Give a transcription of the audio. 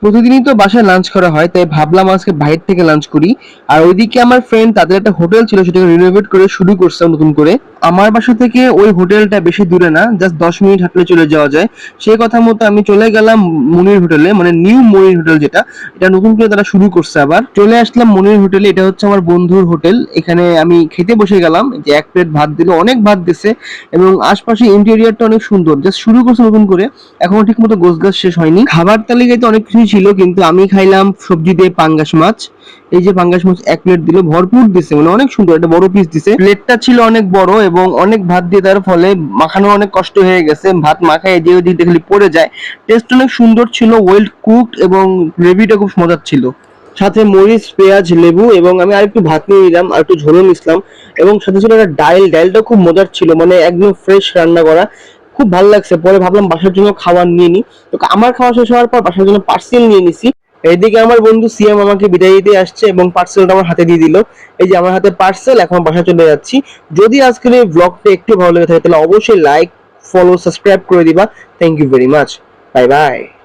প্রতিদিনই তো বাসায় লাঞ্চ করা হয়, তাই ভাবলাম আজকে বাইরে থেকে লাঞ্চ করি। আর ওইদিকে আমার ফ্রেন্ড তাদের একটা হোটেল ছিল, সেটাকে রিনোভেট করে শুরু করছে নতুন করে। আমার বাসা থেকে ওই হোটেলটা বেশি দূরে না, জাস্ট 10 মিনিট হাঁটলে চলে যাওয়া যায়। সেই কথা মতো আমি চলে গেলাম মনির হোটেলে, মানে নিউ মনির হোটেল যেটা, এটা নতুন করে তারা শুরু করছে। আবার চলে আসলাম মনির হোটেলে। এটা হচ্ছে আমার বন্ধুর হোটেল। এখানে আমি খেতে বসে গেলাম, যে এক প্লেট ভাত দিল, অনেক ভাত দিছে এবং আশপাশে ইন্টেরিয়রটা অনেক সুন্দর। জাস্ট শুরু করছে নতুন করে, এখনো ঠিক মতো গোছগাছ শেষ হয়নি। খাবার তালিকায় তো অনেক কিছুই ছিল, কিন্তু আমি খাইলাম সবজি দিয়ে পাঙ্গাস মাছ। এই যে পাঙ্গাস মাছ এক প্লেট দিল, ভরপুর দিছে, মানে অনেক সুন্দর, একটা বড় পিস দিছে। প্লেটটা ছিল অনেক বড় এবং অনেক ভাত দিয়ে তার ফলে মাখানো অনেক কষ্ট হয়ে গেছে। ভাত মাখায় এদিকে ওদিকে খালি পড়ে যায়। টেস্ট অনেক সুন্দর ছিল, ওয়েল কুকড, এবং গ্রেভিটা খুব মজার ছিল। সাথে মরিচ, পেঁয়াজ, লেবু, এবং আমি আরেকটু ভাত নিয়ে নিলাম, আর একটু ঝোলও নিছিলাম। এবং সাথে ছিল একটা ডালটা খুব মজার ছিল, মানে একদম ফ্রেশ রান্না করা। খুব ভালো লাগছে। পরে ভাবলাম বাসার জন্য খাবার নিয়ে নিই। তো আমার খাওয়া শেষ হওয়ার পর বাসার জন্য পার্সেল নিয়ে নিছি। এইদিকে আমার বন্ধু সিয়াম আমাকে বিদায় দিতে আসছে এবং পার্সেলটা আমার হাতে দিয়ে দিল। এই যে আমার হাতে পার্সেল, এখন বাসায় চলে যাচ্ছি। যদি আজকের এই ব্লগটা একটু ভালো লেগে থাকে তাহলে অবশ্যই লাইক, ফলো, সাবস্ক্রাইব করে দিবা। Thank you very much. Bye by.